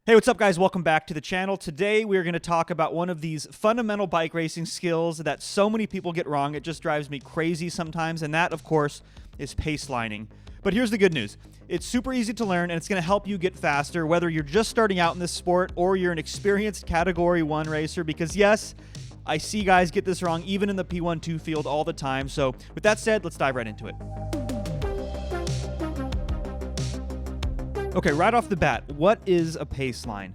Hey, what's up guys? Welcome back to the channel. Today we're going to talk about one of these fundamental bike racing skills that so many people get wrong. It just drives me crazy sometimes, and that, of course, is pacelining. But here's the good news. It's super easy to learn, and it's going to help you get faster, whether you're just starting out in this sport or you're an experienced Category 1 racer, because yes, I see guys get this wrong even in the P1-2 field all the time. So with that said, let's dive right into it. Okay, right off the bat, what is a paceline?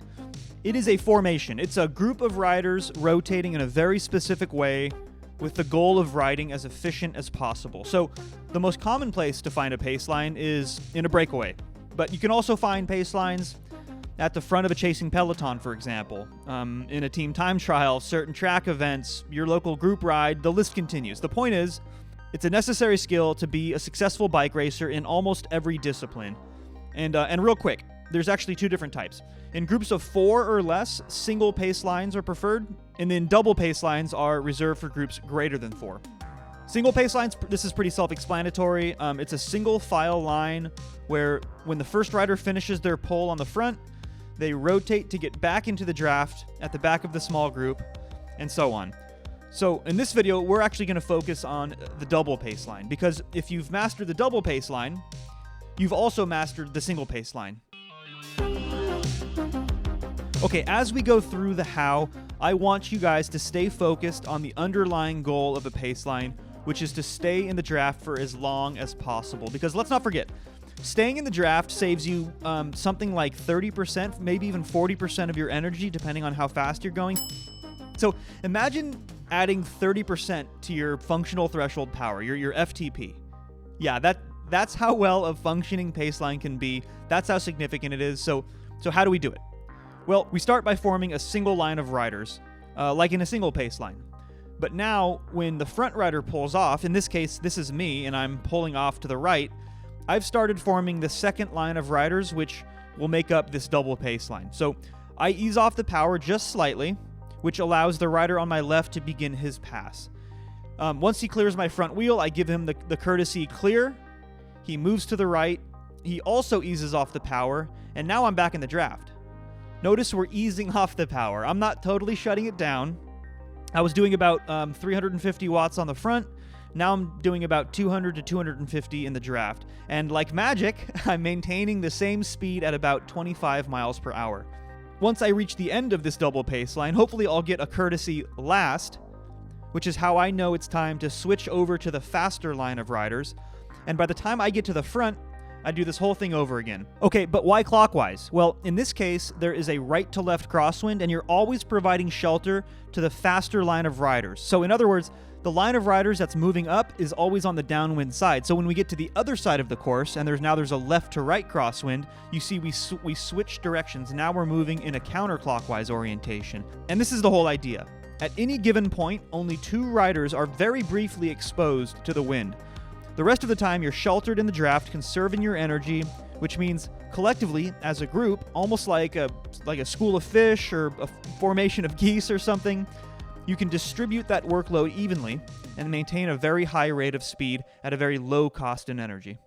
It is a formation. It's a group of riders rotating in a very specific way with the goal of riding as efficient as possible. So the most common place to find a paceline is in a breakaway, but you can also find pacelines at the front of a chasing peloton, for example, in a team time trial, certain track events, your local group ride, the list continues. The point is, it's a necessary skill to be a successful bike racer in almost every discipline. And real quick, there's actually two different types. In groups of 4 or less, single pacelines are preferred, and then double pacelines are reserved for groups greater than 4. Single pacelines, this is pretty self-explanatory. It's a single file line where when the first rider finishes their pole on the front, they rotate to get back into the draft at the back of the small group, and so on. So in this video, we're actually going to focus on the double paceline, because if you've mastered the double paceline, you've also mastered the single paceline. Okay, as we go through the how, I want you guys to stay focused on the underlying goal of a paceline, which is to stay in the draft for as long as possible. Because let's not forget, staying in the draft saves you something like 30%, maybe even 40% of your energy, depending on how fast you're going. So imagine adding 30% to your functional threshold power, your FTP. Yeah, that's how well a functioning paceline can be. That's how significant it is. So how do we do it? Well, we start by forming a single line of riders, like in a single paceline. But now, when the front rider pulls off, in this case, this is me, and I'm pulling off to the right, I've started forming the second line of riders, which will make up this double paceline. So I ease off the power just slightly, which allows the rider on my left to begin his pass. Once he clears my front wheel, I give him the courtesy clear. He moves to the right. He also eases off the power, and now I'm back in the draft. Notice we're easing off the power. I'm not totally shutting it down. I was doing about 350 watts on the front. Now I'm doing about 200 to 250 in the draft. And like magic, I'm maintaining the same speed at about 25 miles per hour. Once I reach the end of this double paceline, hopefully I'll get a courtesy last, which is how I know it's time to switch over to the faster line of riders. And by the time I get to the front, I do this whole thing over again. Okay, but why clockwise? Well, in this case, there is a right to left crosswind, and you're always providing shelter to the faster line of riders. So in other words, the line of riders that's moving up is always on the downwind side. So when we get to the other side of the course, and there's a left to right crosswind, you see we switch directions. Now we're moving in a counterclockwise orientation. And this is the whole idea. At any given point, only 2 riders are very briefly exposed to the wind. The rest of the time, you're sheltered in the draft, conserving your energy, which means collectively, as a group, almost like a school of fish or a formation of geese or something, you can distribute that workload evenly and maintain a very high rate of speed at a very low cost in energy.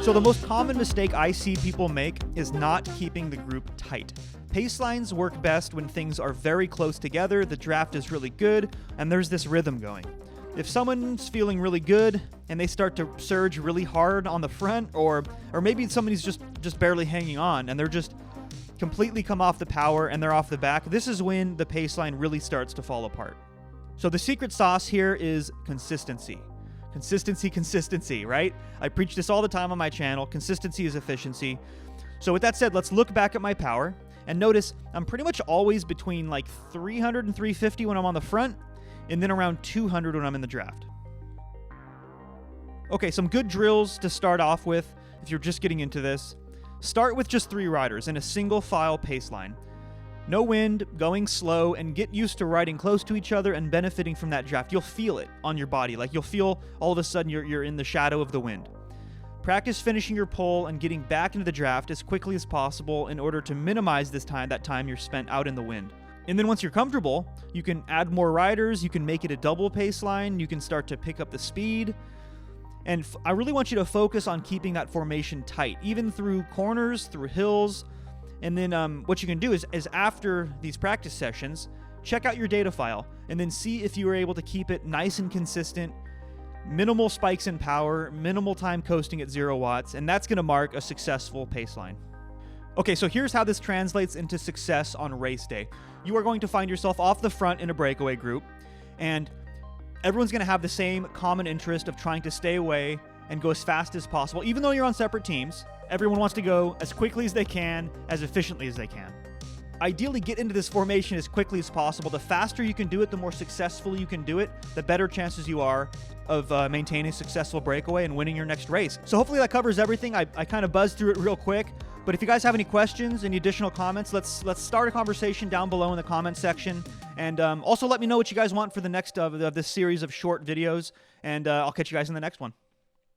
So the most common mistake I see people make is not keeping the group tight. Pacelines work best when things are very close together, the draft is really good, and there's this rhythm going. If someone's feeling really good and they start to surge really hard on the front, or maybe somebody's just barely hanging on and they're just completely come off the power and they're off the back, this is when the paceline really starts to fall apart. So the secret sauce here is consistency. Consistency, right? I preach this all the time on my channel. Consistency is efficiency. So with that said, let's look back at my power and notice I'm pretty much always between like 300 and 350 when I'm on the front, and then around 200 when I'm in the draft. Okay, some good drills to start off with if you're just getting into this. Start with just 3 riders in a single file paceline. No wind, going slow, and get used to riding close to each other and benefiting from that draft. You'll feel it on your body. Like you'll feel all of a sudden you're in the shadow of the wind. Practice finishing your pole and getting back into the draft as quickly as possible in order to minimize that time you're spent out in the wind. And then once you're comfortable, you can add more riders, you can make it a double paceline, you can start to pick up the speed. And I really want you to focus on keeping that formation tight, even through corners, through hills, And then what you can do is after these practice sessions, check out your data file and then see if you were able to keep it nice and consistent, minimal spikes in power, minimal time coasting at 0 watts, and that's going to mark a successful Paceline. Okay, so here's how this translates into success on race day. You are going to find yourself off the front in a breakaway group, and everyone's going to have the same common interest of trying to stay away and go as fast as possible. Even though you're on separate teams, everyone wants to go as quickly as they can, as efficiently as they can. Ideally, get into this formation as quickly as possible. The faster you can do it, the more successfully you can do it, the better chances you are of maintaining a successful breakaway and winning your next race. So hopefully that covers everything. I kind of buzzed through it real quick, but if you guys have any questions, any additional comments, let's start a conversation down below in the comment section. And also let me know what you guys want for the next of this series of short videos, and I'll catch you guys in the next one.